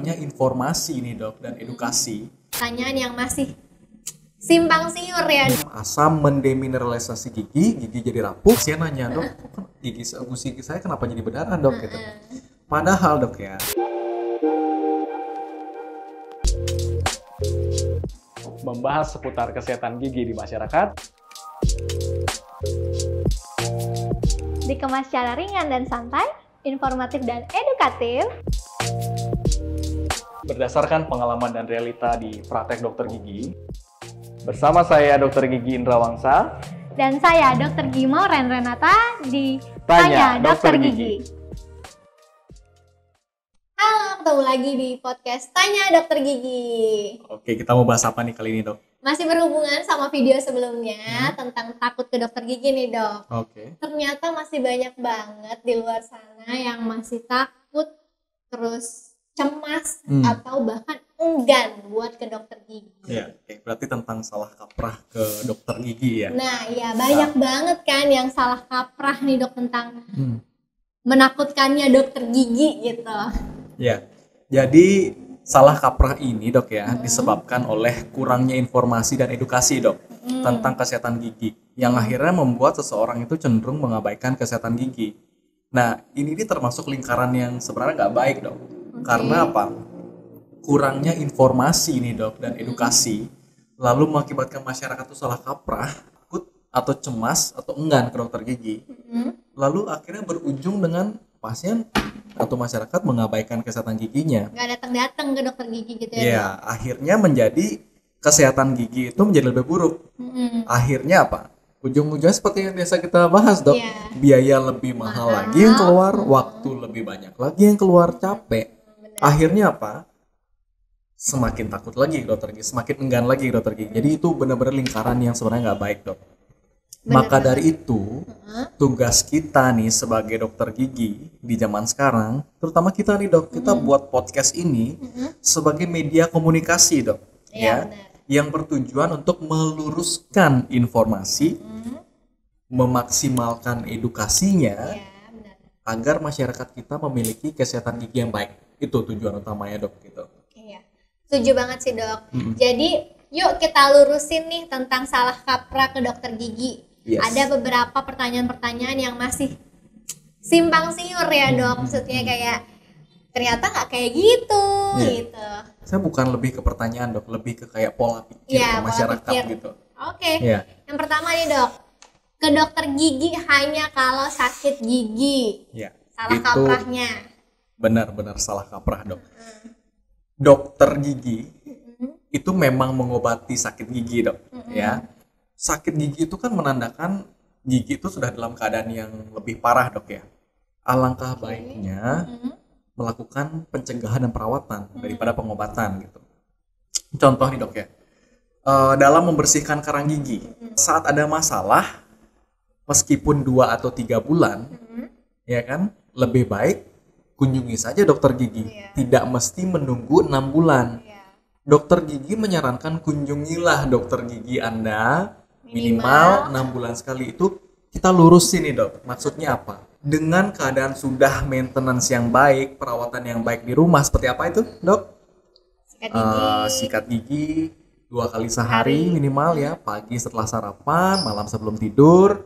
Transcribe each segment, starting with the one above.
kurangnya informasi nih dok dan edukasi. Pertanyaan yang masih simpang siur ya. Asam mendemineralisasi gigi jadi rapuh. Saya nanya dok, kok gigi saya kenapa jadi berdarah dok gitu. Padahal dok ya, membahas seputar kesehatan gigi di masyarakat dikemas secara ringan dan santai, informatif dan edukatif, berdasarkan pengalaman dan realita di praktek dokter gigi. Bersama saya Dr. Gigi Indra Wangsa dan saya Dr. Gimo Renata di Tanya Dokter Dokter Gigi. Halo, ketemu lagi di podcast Tanya Dokter Gigi. oke, kita mau bahas apa nih kali ini dok? Masih berhubungan sama video sebelumnya tentang takut ke dokter gigi nih dok. Oke. Ternyata masih banyak banget di luar sana yang masih takut, terus cemas, atau bahkan enggan buat ke dokter gigi. Ya, berarti tentang salah kaprah ke dokter gigi ya. Nah ya banyak banget kan yang salah kaprah nih dok tentang menakutkannya dokter gigi gitu. Ya, jadi salah kaprah ini dok ya disebabkan oleh kurangnya informasi dan edukasi dok tentang kesehatan gigi yang akhirnya membuat seseorang itu cenderung mengabaikan kesehatan gigi. Nah ini termasuk lingkaran yang sebenarnya nggak baik dok. Karena apa? Kurangnya informasi nih dok dan edukasi lalu mengakibatkan masyarakat itu salah kaprah, takut atau cemas atau enggan ke dokter gigi. Lalu akhirnya berujung dengan pasien atau masyarakat mengabaikan kesehatan giginya. Nggak datang ke dokter gigi gitu ya. Ya, akhirnya menjadi kesehatan gigi itu menjadi lebih buruk. Akhirnya apa? Ujung-ujungnya seperti yang biasa kita bahas dok. Iya. Biaya lebih mahal lagi yang keluar, waktu lebih banyak lagi yang keluar, capek. Akhirnya apa? Semakin takut lagi ke dokter gigi, semakin enggan lagi ke dokter gigi. Jadi itu benar-benar lingkaran yang sebenarnya nggak baik dok. Maka dari itu, tugas kita nih sebagai dokter gigi di zaman sekarang, terutama kita nih dok, kita buat podcast ini sebagai media komunikasi dok, ya, yang bertujuan untuk meluruskan informasi, memaksimalkan edukasinya, agar masyarakat kita memiliki kesehatan gigi yang baik. Itu tujuan utamanya dok, gitu. Iya, setuju banget sih dok. Jadi yuk kita lurusin nih tentang salah kaprah ke dokter gigi. Yes. Ada beberapa pertanyaan-pertanyaan yang masih simpang siur ya dok. Maksudnya kayak ternyata nggak kayak gitu, gitu. Saya bukan lebih ke pertanyaan dok, lebih ke kayak pola pikir masyarakat pikir. gitu. Oke. Iya. Yang pertama nih dok, ke dokter gigi hanya kalau sakit gigi. Ya, Salah itu kaprahnya. benar-benar salah kaprah dok. Dokter gigi itu memang mengobati sakit gigi dok, ya. Sakit gigi itu kan menandakan gigi itu sudah dalam keadaan yang lebih parah dok ya. Alangkah baiknya melakukan pencegahan dan perawatan daripada pengobatan gitu. Contoh nih dok ya, dalam membersihkan karang gigi, saat ada masalah, meskipun 2 atau 3 bulan, ya kan, lebih baik kunjungi saja dokter gigi, tidak mesti menunggu 6 bulan. Dokter gigi menyarankan kunjungilah dokter gigi Anda minimal 6 bulan sekali. Itu kita lurusin nih dok, maksudnya apa? Dengan keadaan sudah maintenance yang baik, perawatan yang baik di rumah, seperti apa itu dok? Sikat gigi 2 kali sehari minimal ya, pagi setelah sarapan, malam sebelum tidur,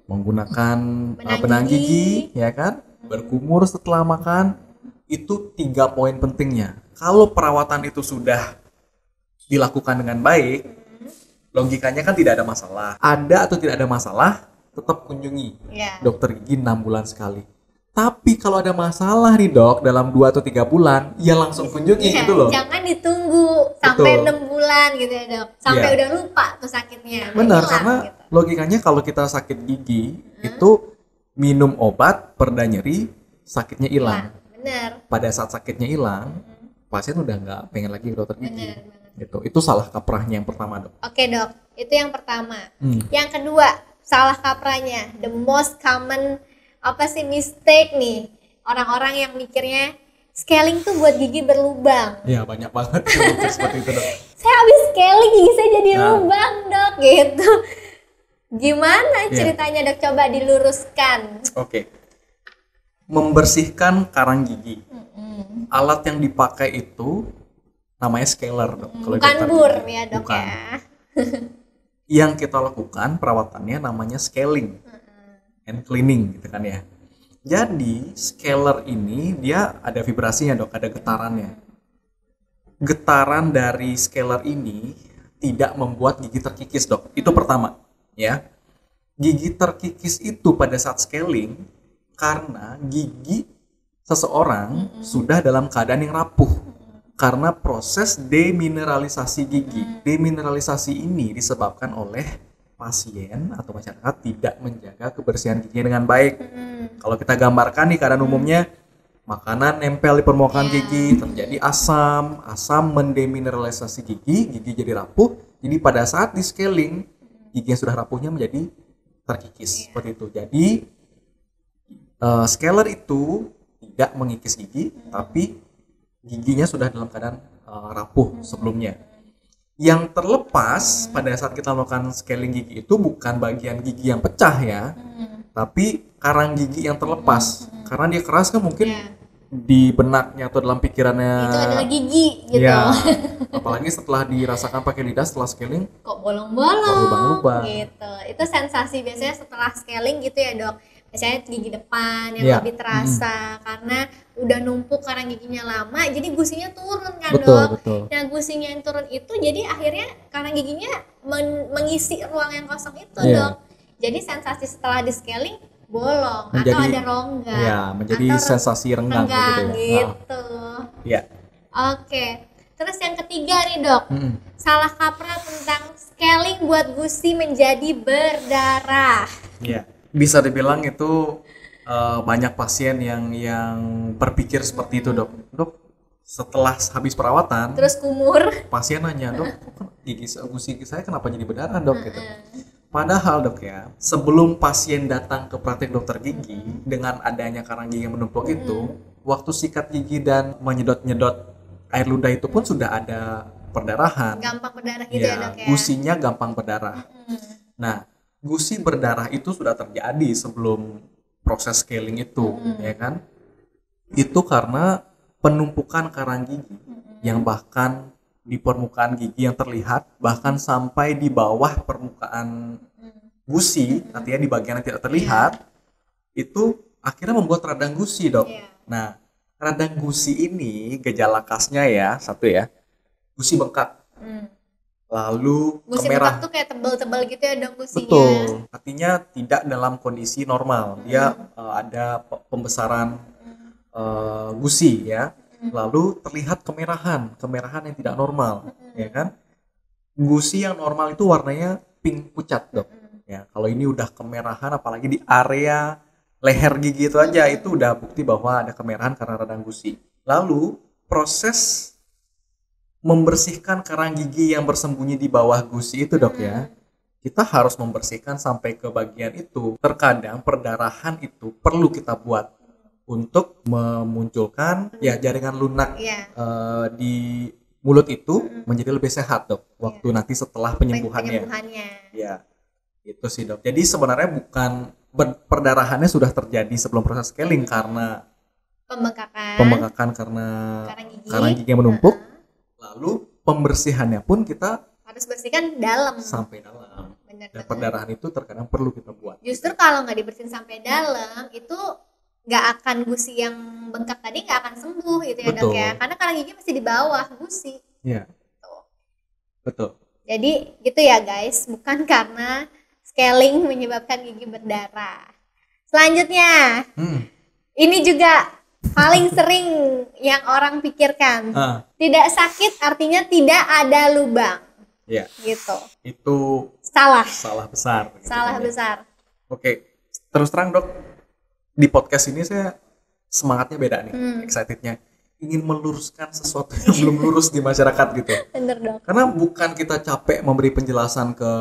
menggunakan benang gigi ya kan, berkumur setelah makan. Itu 3 poin pentingnya. Kalau perawatan itu sudah dilakukan dengan baik, logikanya kan tidak ada masalah. Ada atau tidak ada masalah, tetap kunjungi dokter gigi 6 bulan sekali. Tapi kalau ada masalah nih dok, dalam 2 atau 3 bulan, ya langsung kunjungi gitu loh. Jangan ditunggu sampai 6 bulan gitu ya dok. Sampai udah lupa tuh sakitnya. Benar, hilang, karena gitu. logikanya kalau kita sakit gigi, itu minum obat pereda nyeri, sakitnya hilang. Benar. Pada saat sakitnya hilang, pasien udah nggak pengen lagi ke dokter gigi. Gitu. Itu salah kaprahnya yang pertama dok. Oke dok, itu yang pertama. Yang kedua, salah kaprahnya, the most common mistake nih, orang-orang yang mikirnya scaling tuh buat gigi berlubang. Ya banyak banget seperti itu dok. Saya habis scaling gigi saya jadi lubang dok, gitu. Gimana ceritanya dok? Coba diluruskan. Oke. Membersihkan karang gigi Alat yang dipakai itu namanya scaler, Dok. Kalau Bukan dokter bur gigi. ya dok Bukan. ya. Yang kita lakukan perawatannya namanya scaling and cleaning gitu kan ya. Jadi scaler ini dia ada vibrasinya, Dok, ada getarannya. Getaran dari scaler ini tidak membuat gigi terkikis, Dok. Itu pertama, ya. Gigi terkikis itu pada saat scaling karena gigi seseorang sudah dalam keadaan yang rapuh karena proses demineralisasi gigi. Demineralisasi ini disebabkan oleh pasien atau masyarakat tidak menjaga kebersihan giginya dengan baik. Kalau kita gambarkan nih keadaan umumnya, makanan nempel di permukaan gigi, terjadi asam mendemineralisasi gigi jadi rapuh. Jadi pada saat di scaling, gigi yang sudah rapuhnya menjadi terkikis seperti itu. Jadi scaler itu tidak mengikis gigi, tapi giginya sudah dalam keadaan rapuh sebelumnya. Yang terlepas pada saat kita melakukan scaling gigi itu bukan bagian gigi yang pecah ya, tapi karang gigi yang terlepas. Karena dia keras kan mungkin di benaknya atau dalam pikirannya Itu adalah gigi gitu. ya, apalagi setelah dirasakan pakai lidah setelah scaling Kok bolong-bolong lubang-lubang. gitu. Itu sensasi biasanya setelah scaling gitu ya dok. Biasanya gigi depan yang Ya. lebih terasa karena udah numpuk karang giginya lama, jadi gusinya turun kan Betul, dok. betul. Nah gusinya yang turun itu jadi akhirnya karang giginya mengisi ruang yang kosong itu Iya. dok. Jadi sensasi setelah di scaling bolong atau Menjadi- ada rongga. Ya, menjadi Atau sensasi renggang gitu ya. gitu. Ya. Oke. Terus yang ketiga nih dok, salah kaprah tentang scaling buat gusi menjadi berdarah. Ya, bisa dibilang itu banyak pasien yang berpikir seperti itu, Dok. Dok, setelah habis perawatan, Terus kumur. pasien nanya, "Dok, kok gusi gigi saya kenapa jadi berdarah, Dok?" gitu. Padahal, Dok ya, sebelum pasien datang ke praktik dokter gigi dengan adanya karang gigi yang menumpuk itu, waktu sikat gigi dan menyedot-nyedot air ludah itu pun sudah ada perdarahan. Gampang berdarah gitu ya dok ya. Gusinya gampang berdarah. Nah, gusi berdarah itu sudah terjadi sebelum proses scaling itu, ya kan? Itu karena penumpukan karang gigi yang bahkan di permukaan gigi yang terlihat, bahkan sampai di bawah permukaan gusi, artinya di bagian yang tidak terlihat, itu akhirnya membuat radang gusi, Dok. Iya. Nah, radang gusi ini gejala khasnya ya, satu ya, gusi bengkak. Lalu Gusi kemerah. bengkak tuh kayak tebel-tebel gitu ya dok gusinya. Betul. Artinya tidak dalam kondisi normal. Dia ada pembesaran gusi ya. Lalu terlihat kemerahan yang tidak normal, ya kan? Gusi yang normal itu warnanya pink pucat, Dok. Ya, kalau ini udah kemerahan apalagi di area leher gigi itu aja itu udah bukti bahwa ada kemerahan karena radang gusi. Lalu proses membersihkan karang gigi yang bersembunyi di bawah gusi itu, Dok ya. Kita harus membersihkan sampai ke bagian itu. Terkadang perdarahan itu perlu kita buat untuk memunculkan ya jaringan lunak Iya. di mulut itu menjadi lebih sehat, Dok. Waktu nanti setelah penyembuhannya. Penyembuhannya. Ya. Itu sih, Dok. Jadi sebenarnya bukan perdarahannya sudah terjadi sebelum proses scaling karena pembengkakan karena karang gigi yang menumpuk. Lalu pembersihannya pun kita Harus bersihkan dalam. sampai dalam. Bener Dan banget. perdarahan itu terkadang perlu kita buat. Justru kalau nggak dibersihin sampai dalam itu nggak akan gusi yang bengkak tadi nggak akan sembuh gitu ya dok Betul. ya, karena karang gigi masih di bawah gusi. Iya. Betul. Jadi gitu ya guys, bukan karena scaling menyebabkan gigi berdarah. Selanjutnya, ini juga paling sering yang orang pikirkan. Tidak sakit artinya tidak ada lubang. Iya. Gitu. Itu Salah. salah besar. gitu Salah kan ya. besar. Oke, terus terang, Dok, di podcast ini saya semangatnya beda nih, excitednya ingin meluruskan sesuatu yang belum lurus di masyarakat gitu. Bener dok. Karena bukan kita capek memberi penjelasan ke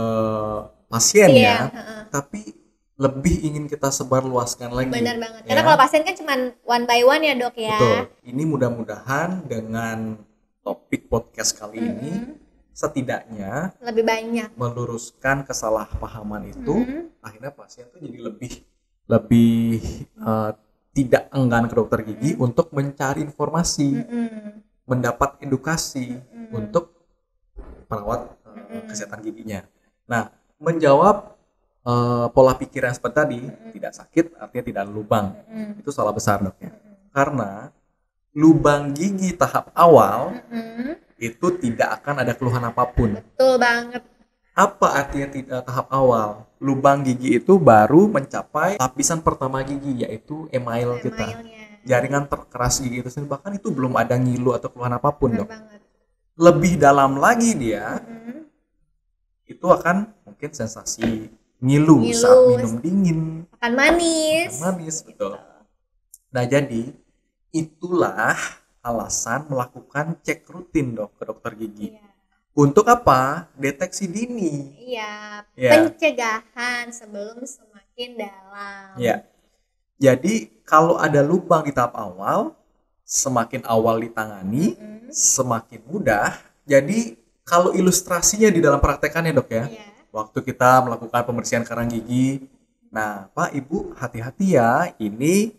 pasien ya, tapi lebih ingin kita sebarluaskan lagi. Bener banget. ya. Karena kalau pasien kan cuma one by one ya dok ya. Betul. Ini mudah-mudahan dengan topik podcast kali ini setidaknya Lebih banyak. meluruskan kesalahpahaman itu, akhirnya pasien tuh jadi lebih tidak enggan ke dokter gigi untuk mencari informasi, mendapat edukasi untuk merawat kesehatan giginya. Nah, menjawab pola pikir yang seperti tadi, tidak sakit artinya tidak ada lubang. Itu salah besar, Dok ya. Karena lubang gigi tahap awal itu tidak akan ada keluhan apapun. Betul banget. Apa artinya tidak tahap awal? Lubang gigi itu baru mencapai lapisan pertama gigi, yaitu email kita. Emailnya. Jaringan terkeras gigi itu sendiri, bahkan itu belum ada ngilu atau keluhan apapun, Benar Dok. banget. Lebih dalam lagi dia, itu akan mungkin sensasi ngilu saat minum dingin, Akan manis. betul. Nah, jadi itulah alasan melakukan cek rutin, Dok, ke dokter gigi. Iya. Untuk apa? Deteksi dini. Iya, Ya. pencegahan sebelum semakin dalam. Ya. Jadi kalau ada lubang di tahap awal, semakin awal ditangani, semakin mudah. Jadi kalau ilustrasinya di dalam praktekannya, Dok ya. Iya. Waktu kita melakukan pembersihan karang gigi, nah Pak Ibu hati-hati ya, ini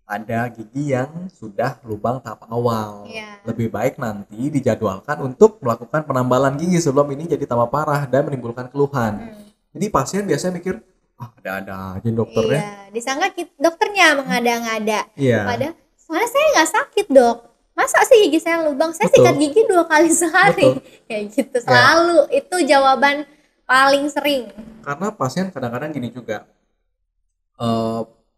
ada gigi yang sudah lubang tahap awal. Iya. Lebih baik nanti dijadwalkan untuk melakukan penambalan gigi sebelum ini jadi tambah parah dan menimbulkan keluhan. Jadi pasien biasanya mikir, ada-ada aja dokternya. Iya, disangka dokternya mengada-ngada. Iya. Padahal soalnya saya nggak sakit, Dok. Masa sih gigi saya lubang? Saya Betul. sikat gigi 2 kali sehari. Kayak gitu selalu. Itu jawaban paling sering. Karena pasien kadang-kadang gini juga,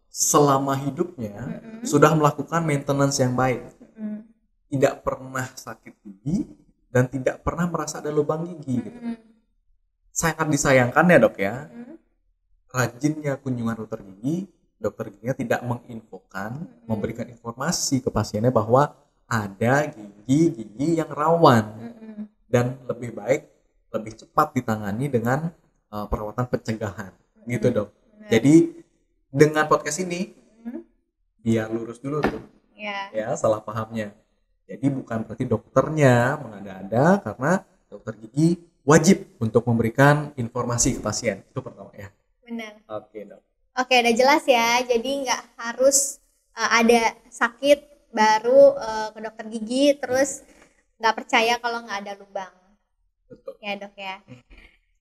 selama hidupnya sudah melakukan maintenance yang baik, tidak pernah sakit gigi dan tidak pernah merasa ada lubang gigi. Gitu. Sangat disayangkan ya, Dok ya, rajinnya kunjungan dokter giginya tidak menginfokan, memberikan informasi ke pasiennya bahwa ada gigi-gigi yang rawan dan lebih baik, lebih cepat ditangani dengan perawatan pencegahan, gitu, Dok. Jadi dengan podcast ini dia lurus dulu tuh, ya salah pahamnya. Jadi bukan berarti dokternya mengada-ada, karena dokter gigi wajib untuk memberikan informasi ke pasien. Itu pertama ya. Benar. Oke, Dok. Oke, udah jelas ya. Jadi nggak harus ada sakit baru ke dokter gigi, terus nggak percaya kalau nggak ada lubang. Betul. Ya, Dok ya.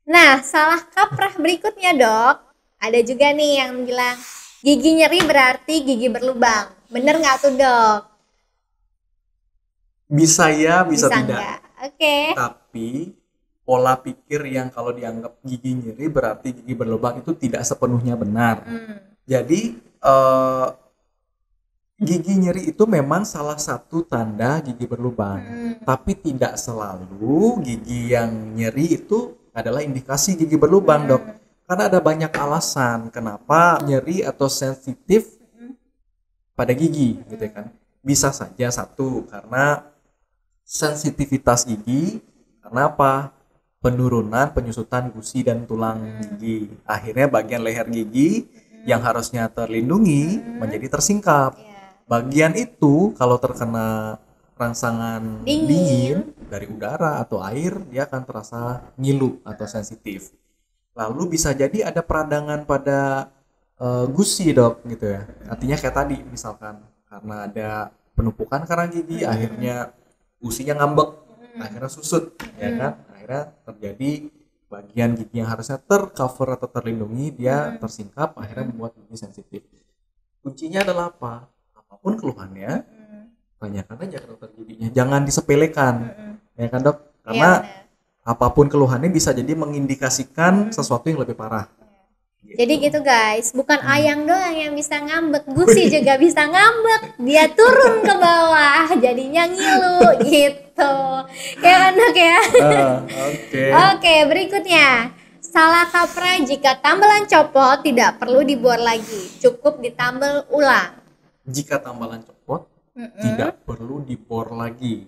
Nah, salah kaprah berikutnya, Dok. Ada juga nih yang bilang gigi nyeri berarti gigi berlubang. Bener nggak tuh, Dok? Bisa ya, bisa tidak. nggak? Oke. Tapi pola pikir yang kalau dianggap gigi nyeri berarti gigi berlubang itu tidak sepenuhnya benar. Jadi gigi nyeri itu memang salah satu tanda gigi berlubang, tapi tidak selalu gigi yang nyeri itu adalah indikasi gigi berlubang, Dok. Karena ada banyak alasan kenapa nyeri atau sensitif pada gigi, gitu kan. Bisa saja satu, karena sensitivitas gigi, karena apa? Penurunan penyusutan gusi dan tulang gigi. Akhirnya bagian leher gigi yang harusnya terlindungi menjadi tersingkap. Bagian itu kalau terkena rangsangan dingin dari udara atau air, dia akan terasa ngilu atau sensitif. Lalu bisa jadi ada peradangan pada gusi, Dok, gitu ya. Artinya kayak tadi misalkan karena ada penumpukan karang gigi, akhirnya gusinya ngambek, akhirnya susut, ya kan? Akhirnya terjadi bagian gigi yang harusnya tercover atau terlindungi, dia tersingkap, akhirnya membuat gigi sensitif. Kuncinya adalah apa? Apapun keluhannya, tanyakan aja ke dokter giginya, jangan disepelekan, ya kan, Dok? Karena apapun keluhannya bisa jadi mengindikasikan sesuatu yang lebih parah. Jadi gitu guys, bukan ayang doang yang bisa ngambek, gusi juga bisa ngambek. Dia turun ke bawah, jadinya ngilu gitu. Ya kan, Dok ya? Oke, berikutnya. Salah kaprah jika tambelan copot tidak perlu dibuat lagi, cukup ditambal ulang. Jika tambalan copot tidak perlu dibor lagi,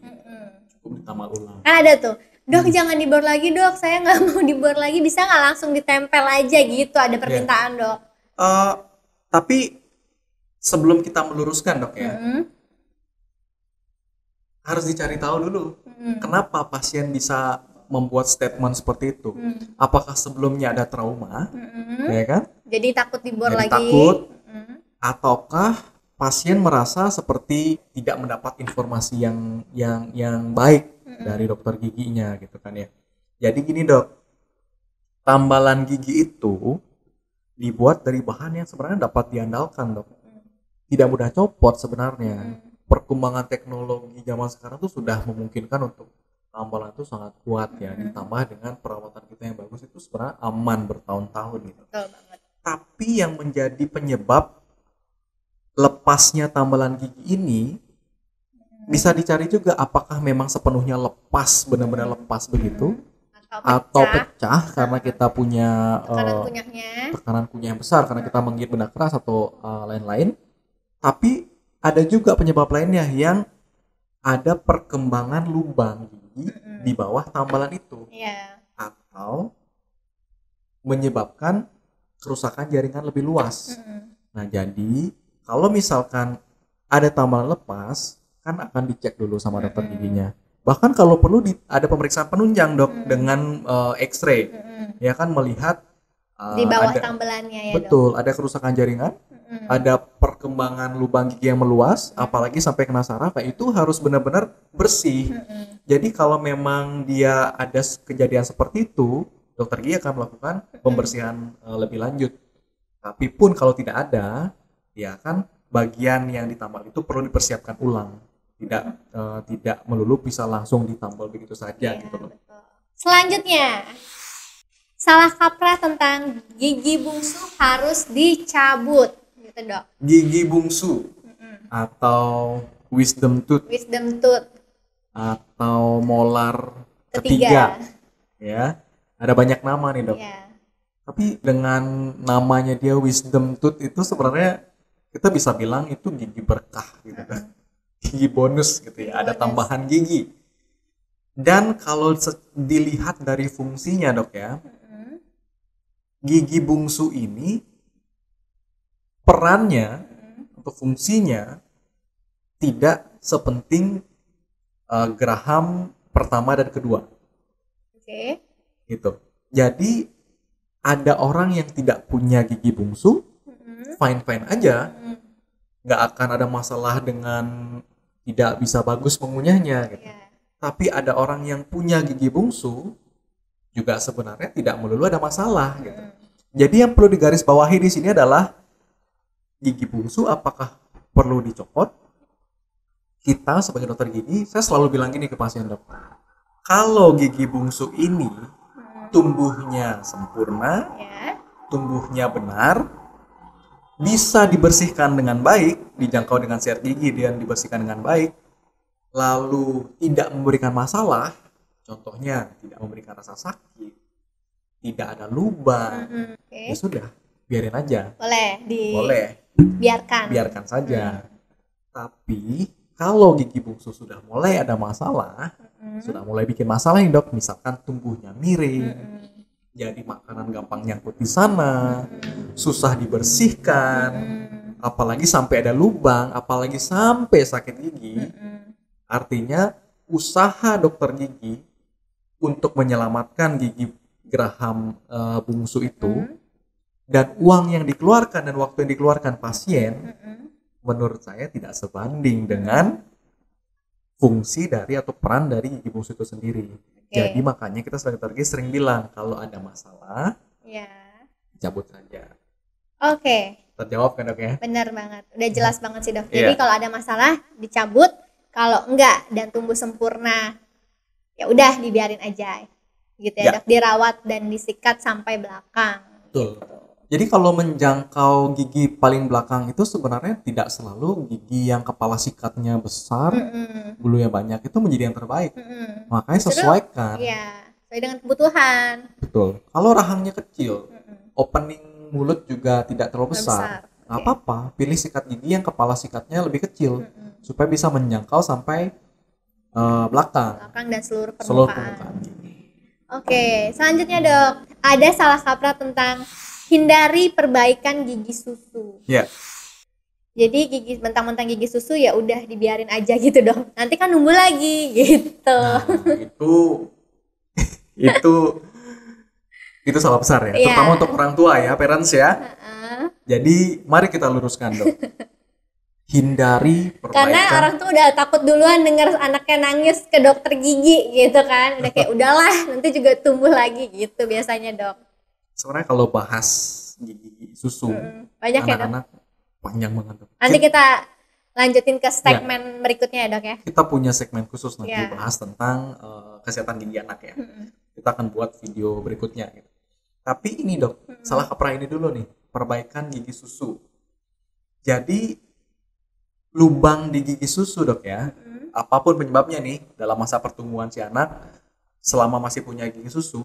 cukup ditambal ulang. Kan ada tuh, Dok jangan dibor lagi, Dok, saya nggak mau dibor lagi, bisa nggak langsung ditempel aja gitu, ada permintaan, Dok. Tapi sebelum kita meluruskan, Dok ya, harus dicari tahu dulu kenapa pasien bisa membuat statement seperti itu. Apakah sebelumnya ada trauma, ya kan? Jadi takut dibor Jadi lagi. takut, ataukah pasien merasa seperti tidak mendapat informasi yang baik dari dokter giginya gitu kan ya. Jadi gini dok, tambalan gigi itu dibuat dari bahan yang sebenarnya dapat diandalkan dok. Tidak mudah copot sebenarnya. Perkembangan teknologi zaman sekarang tuh sudah memungkinkan untuk tambalan itu sangat kuat ya. Ditambah dengan perawatan kita yang bagus itu sebenarnya aman bertahun-tahun gitu. Betul banget. Tapi yang menjadi penyebab lepasnya tambalan gigi ini bisa dicari juga apakah memang sepenuhnya lepas, benar-benar lepas begitu atau pecah karena kita punya tekanan kunyah yang besar karena kita menggigit benda keras atau lain-lain. Tapi ada juga penyebab lainnya yang ada perkembangan lubang gigi di bawah tambalan itu atau menyebabkan kerusakan jaringan lebih luas. Nah jadi kalau misalkan ada tambalan lepas, kan akan dicek dulu sama dokter giginya. Bahkan kalau perlu ada pemeriksaan penunjang dok dengan X-ray, ya kan melihat di bawah tambelannya ya betul, dok. ada kerusakan jaringan, ada perkembangan lubang gigi yang meluas, apalagi sampai kena saraf, itu harus benar-benar bersih. Jadi kalau memang dia ada kejadian seperti itu, dokter gigi akan melakukan pembersihan lebih lanjut. Tapi pun kalau tidak ada, ya kan bagian yang ditambal itu perlu dipersiapkan ulang, tidak melulu bisa langsung ditambal begitu saja gitu loh. Selanjutnya, salah kaprah tentang gigi bungsu harus dicabut gitu dok. Gigi bungsu atau wisdom tooth atau molar ketiga ya, ada banyak nama nih dok. Tapi dengan namanya dia wisdom tooth itu sebenarnya kita bisa bilang itu gigi berkah gitu kan. Gigi bonus gitu ya, ada tambahan gigi. Dan kalau dilihat dari fungsinya dok ya, gigi bungsu ini perannya atau fungsinya tidak sepenting geraham pertama dan kedua. Gitu. Jadi ada orang yang tidak punya gigi bungsu, fine-fine aja, nggak akan ada masalah dengan tidak bisa bagus mengunyahnya gitu. Tapi ada orang yang punya gigi bungsu juga sebenarnya tidak melulu ada masalah gitu. Jadi yang perlu digarisbawahi di sini adalah gigi bungsu apakah perlu dicopot? Kita sebagai dokter gigi, saya selalu bilang gini ke pasien dok, kalau gigi bungsu ini tumbuhnya sempurna, tumbuhnya benar, bisa dibersihkan dengan baik, dijangkau dengan sikat gigi dan dibersihkan dengan baik, lalu tidak memberikan masalah, contohnya tidak memberikan rasa sakit, tidak ada lubang, ya sudah, biarin aja. Boleh. Biarkan saja. Tapi kalau gigi bungsu sudah mulai ada masalah, sudah mulai bikin masalah nih dok, misalkan tumbuhnya miring, jadi makanan gampang nyangkut di sana, susah dibersihkan, apalagi sampai ada lubang, apalagi sampai sakit gigi, artinya usaha dokter gigi untuk menyelamatkan gigi geraham bungsu itu dan uang yang dikeluarkan dan waktu yang dikeluarkan pasien, menurut saya tidak sebanding dengan fungsi dari atau peran dari gigi bungsu itu sendiri. Jadi makanya kita sebagai dokter gigi sering bilang kalau ada masalah, cabut saja. Terjawab kan dok ya? Benar banget, udah jelas banget sih dok. Jadi kalau ada masalah dicabut, kalau enggak dan tumbuh sempurna, ya udah dibiarin aja, gitu ya dok. Dirawat dan disikat sampai belakang. Betul. Jadi kalau menjangkau gigi paling belakang itu sebenarnya tidak selalu gigi yang kepala sikatnya besar, bulunya banyak itu menjadi yang terbaik. Makanya sesuaikan. Iya, sesuai dengan kebutuhan. Betul. Kalau rahangnya kecil, opening mulut juga tidak terlalu besar. Nggak apa-apa, pilih sikat gigi yang kepala sikatnya lebih kecil supaya bisa menjangkau sampai belakang dan seluruh permukaan. Oke, selanjutnya dok, ada salah kaprah tentang hindari perbaikan gigi susu. Jadi mentang-mentang gigi susu ya udah dibiarin aja gitu dong. Nanti kan numbuh lagi gitu. Nah, itu salah besar ya. Terutama untuk orang tua ya, parents ya. Jadi mari kita luruskan dok. hindari Karena perbaikan. orang tuh udah takut duluan denger anaknya nangis ke dokter gigi gitu kan. Udah kayak udahlah nanti juga tumbuh lagi gitu biasanya dok. Sebenarnya kalau bahas gigi susu Banyak ya dok. anak-anak panjang banget dok. Nanti kita lanjutin ke segmen berikutnya ya dok ya. Kita punya segmen khusus nanti Ya. bahas tentang kesehatan gigi anak ya. Kita akan buat video berikutnya gitu. Tapi ini dok, salah kaprah ini dulu nih, perbaikan gigi susu. Jadi lubang di gigi susu dok ya, apapun penyebabnya nih dalam masa pertumbuhan si anak, selama masih punya gigi susu,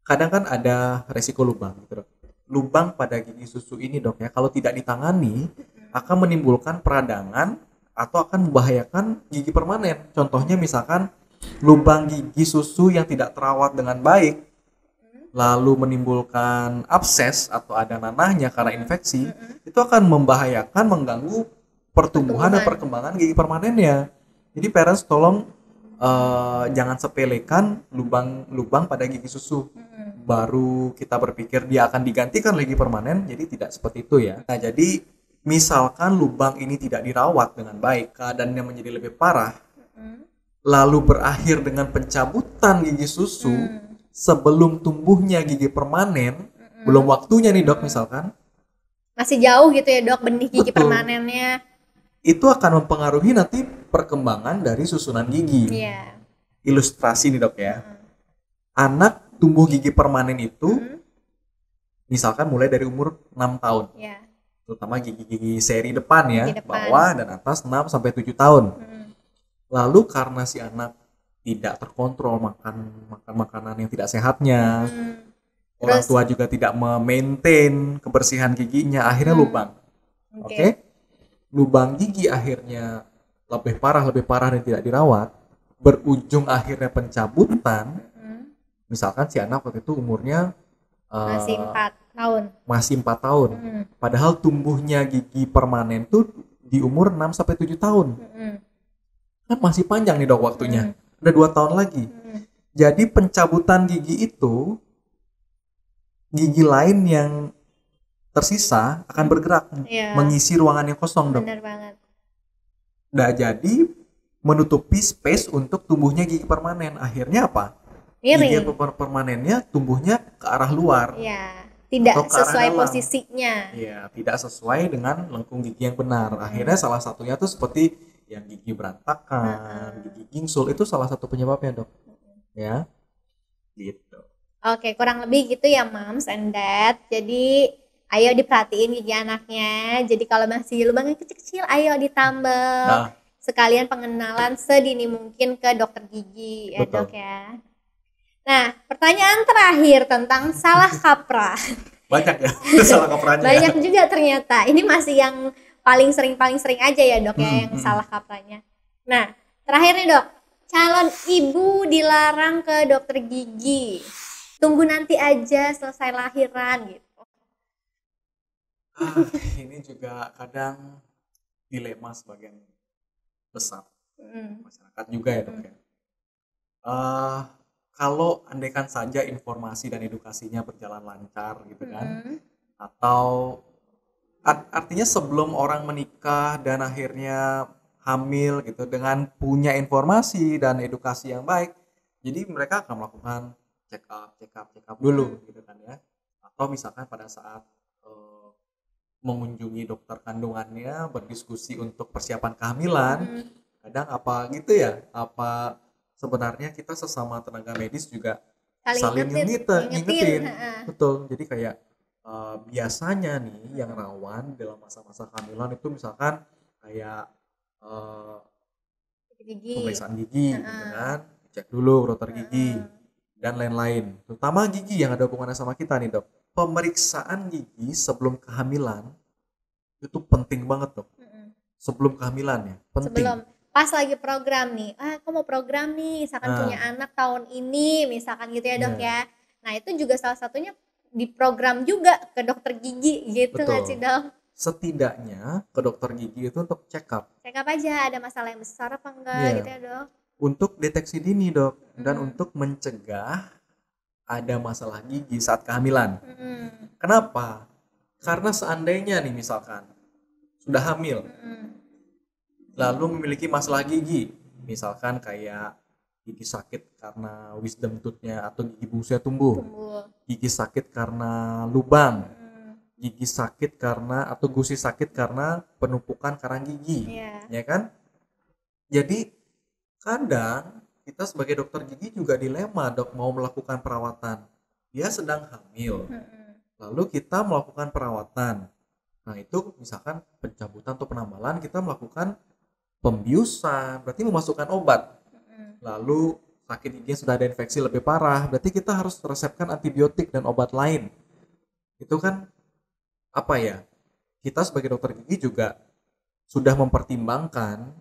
kadang kan ada resiko lubang gitu dok. Lubang pada gigi susu ini dok ya, kalau tidak ditangani akan menimbulkan peradangan atau akan membahayakan gigi permanen. Contohnya misalkan lubang gigi susu yang tidak terawat dengan baik, lalu menimbulkan abses atau ada nanahnya karena infeksi, itu akan membahayakan, mengganggu pertumbuhan dan perkembangan gigi permanennya. Jadi parents tolong jangan sepelekan lubang pada gigi susu. Baru kita berpikir dia akan digantikan lagi permanen, jadi tidak seperti itu ya. Nah, jadi misalkan lubang ini tidak dirawat dengan baik, keadaannya menjadi lebih parah, lalu berakhir dengan pencabutan gigi susu sebelum tumbuhnya gigi permanen, belum waktunya nih dok misalkan, Masih jauh gitu ya dok benih gigi Betul. permanennya. itu akan mempengaruhi nanti perkembangan dari susunan gigi. Iya. Ilustrasi nih dok ya, anak tumbuh gigi permanen itu misalkan mulai dari umur 6 tahun, Iya. terutama gigi-gigi seri depan ya, Gigi depan. bawah dan atas 6 sampai 7 tahun. Lalu karena si anak tidak terkontrol makan makanan yang tidak sehatnya, orang Terus? tua juga tidak memaintain kebersihan giginya, akhirnya lubang. Oke. Lubang gigi akhirnya lebih parah dan tidak dirawat, berujung akhirnya pencabutan. Misalkan si anak waktu itu umurnya Masih 4 tahun. masih 4 tahun. Padahal tumbuhnya gigi permanen tuh di umur 6 sampai 7 tahun. Kan masih panjang nih dok waktunya. Udah 2 tahun lagi. Jadi pencabutan gigi itu, gigi lain yang tersisa akan bergerak Iya. mengisi ruangan yang kosong dok. Benar banget. Nah, jadi menutupi space untuk tumbuhnya gigi permanen. Akhirnya apa? Gigi Miring. permanennya tumbuhnya ke arah luar. Iya. Tidak Atau ke arah sesuai dalam. posisinya. Ya, tidak sesuai dengan lengkung gigi yang benar. Akhirnya salah satunya tuh seperti yang gigi berantakan, gigi gingsul, itu salah satu penyebabnya dok. Ya, gitu. Oke, kurang lebih gitu ya moms and dad. Jadi ayo diperhatiin gigi anaknya. Jadi kalau masih lubangnya kecil-kecil, ayo ditambal. Nah, Sekalian pengenalan sedini mungkin ke dokter gigi ya Betul. dok ya. Nah, pertanyaan terakhir tentang salah kaprah. banyak ya salah kaprahnya. Banyak juga ternyata. Ini masih yang paling sering aja ya dok ya yang salah kaprahnya. Nah, terakhir nih dok, calon ibu dilarang ke dokter gigi. Tunggu nanti aja selesai lahiran gitu. Ini juga kadang dilema sebagian besar masyarakat juga ya dok ya. Kalau andaikan saja informasi dan edukasinya berjalan lancar gitu kan, atau artinya sebelum orang menikah dan akhirnya hamil gitu, dengan punya informasi dan edukasi yang baik, jadi mereka akan melakukan check up dulu gitu kan ya. Atau misalkan pada saat mengunjungi dokter kandungannya, berdiskusi untuk persiapan kehamilan, kadang apa gitu ya, apa sebenarnya kita sesama tenaga medis juga saling ngingetin. Betul, jadi kayak biasanya nih yang rawan dalam masa-masa kehamilan itu misalkan kayak Gigi. pemeriksaan gigi gitu kan, cek dulu dokter gigi dan lain-lain, terutama gigi yang ada hubungannya sama kita nih dok. Pemeriksaan gigi sebelum kehamilan itu penting banget dok. Sebelum kehamilan ya, penting. Sebelum pas lagi program nih, aku mau program nih, misalkan punya anak tahun ini, misalkan gitu ya dok ya. Nah itu juga salah satunya diprogram juga ke dokter gigi gitu nggak sih dok? Setidaknya ke dokter gigi itu untuk check up. Check up aja ada masalah yang besar apa enggak gitu ya dok? Untuk deteksi dini dok, dan untuk mencegah ada masalah gigi saat kehamilan. Kenapa? Karena seandainya nih misalkan sudah hamil, lalu memiliki masalah gigi, misalkan kayak gigi sakit karena wisdom tooth-nya atau gigi bungsunya tumbuh, gigi sakit karena lubang, gigi sakit karena atau gusi sakit karena penumpukan karang gigi, ya kan? Jadi kadang kita sebagai dokter gigi juga dilema, dok, mau melakukan perawatan, dia sedang hamil, lalu kita melakukan perawatan. Nah itu misalkan pencabutan atau penambalan, kita melakukan pembiusan, berarti memasukkan obat. Lalu sakit gigi sudah ada infeksi lebih parah, berarti kita harus resepkan antibiotik dan obat lain. Itu kan apa ya? Kita sebagai dokter gigi juga sudah mempertimbangkan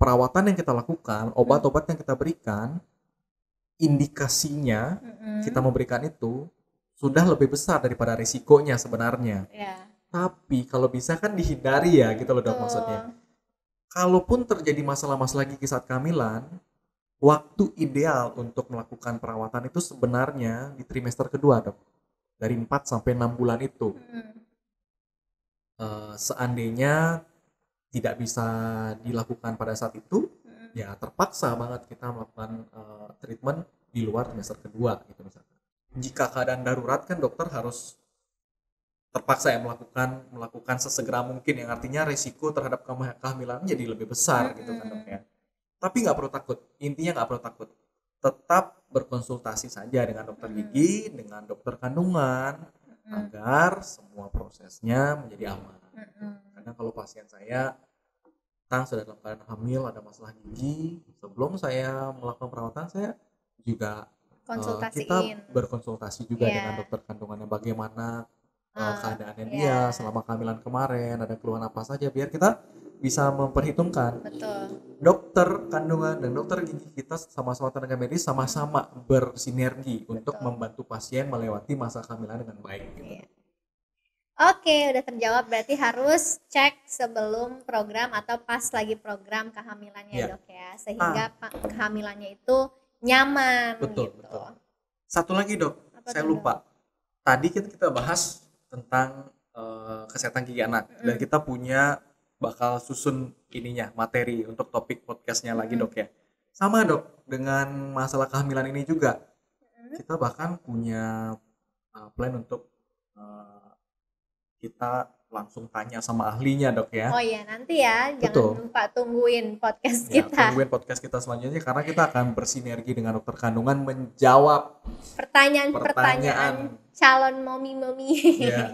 perawatan yang kita lakukan, obat-obat yang kita berikan, indikasinya kita memberikan itu sudah lebih besar daripada risikonya sebenarnya. Tapi kalau bisa kan dihindari ya, gitu loh dok maksudnya. Kalaupun terjadi masalah-masalah gigi saat kehamilan, waktu ideal untuk melakukan perawatan itu sebenarnya di trimester kedua dok. Dari 4 sampai 6 bulan itu. Seandainya tidak bisa dilakukan pada saat itu, ya terpaksa banget kita melakukan treatment di luar trimester kedua gitu misalkan. Jika keadaan darurat kan dokter harus terpaksa ya melakukan sesegera mungkin, yang artinya risiko terhadap kehamilan jadi lebih besar gitu kan dok ya. Tapi nggak perlu takut, intinya nggak perlu takut, tetap berkonsultasi saja dengan dokter gigi, dengan dokter kandungan agar semua prosesnya menjadi aman. Karena kalau pasien saya sudah dalam keadaan hamil, ada masalah gigi, sebelum saya melakukan perawatan saya juga kita berkonsultasi juga dengan dokter kandungannya, bagaimana keadaannya dia selama kehamilan kemarin, ada keluhan apa saja, biar kita bisa memperhitungkan. Dokter kandungan dan dokter gigi kita sama-sama tenaga medis, sama-sama bersinergi untuk membantu pasien melewati masa kehamilan dengan baik gitu. Oke, udah terjawab, berarti harus cek sebelum program atau pas lagi program kehamilannya dok ya, sehingga kehamilannya itu nyaman. Betul. Satu lagi dok, saya lupa. Tadi kita bahas tentang kesehatan gigi anak, dan kita punya bakal susun materi untuk topik podcastnya lagi dok ya. Sama dok, dengan masalah kehamilan ini juga kita bahkan punya plan untuk kita langsung tanya sama ahlinya dok ya. Oh iya, nanti ya, jangan lupa tungguin podcast kita. Tungguin podcast kita selanjutnya, karena kita akan bersinergi dengan dokter kandungan menjawab pertanyaan calon momi-momi. Ya,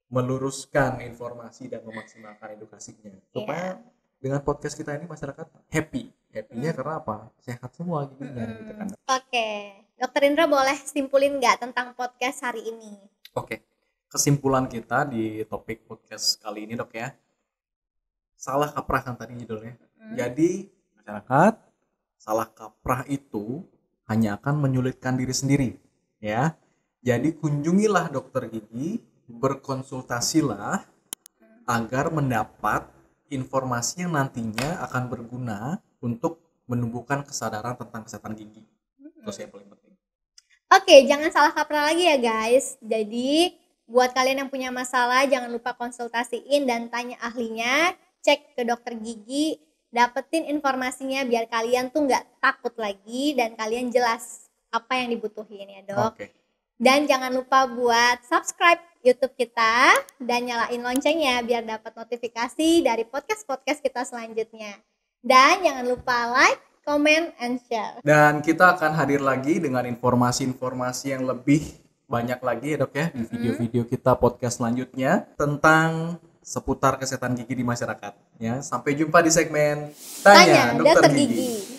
meluruskan informasi dan memaksimalkan edukasinya supaya dengan podcast kita ini masyarakat happy-nya karena apa? Sehat semua giginya gitu kan. Oke, Dokter Indra boleh simpulin nggak tentang podcast hari ini? Oke. Kesimpulan kita di topik podcast kali ini dok ya, salah kaprah kan tadi judulnya. Jadi masyarakat, salah kaprah itu hanya akan menyulitkan diri sendiri ya. Jadi kunjungilah dokter gigi, berkonsultasilah agar mendapat informasi yang nantinya akan berguna untuk menumbuhkan kesadaran tentang kesehatan gigi. Itu yang paling penting. Oke, jangan salah kaprah lagi ya guys. Jadi buat kalian yang punya masalah, jangan lupa konsultasiin dan tanya ahlinya, cek ke dokter gigi, dapetin informasinya biar kalian tuh nggak takut lagi dan kalian jelas apa yang dibutuhin ya dok. Dan jangan lupa buat subscribe YouTube kita dan nyalain loncengnya biar dapat notifikasi dari podcast-podcast kita selanjutnya. Dan jangan lupa like, comment, and share. Dan kita akan hadir lagi dengan informasi-informasi yang lebih banyak lagi ya dok ya di video-video kita podcast selanjutnya tentang seputar kesehatan gigi di masyarakat ya. Sampai jumpa di segmen Tanya Dokter Gigi.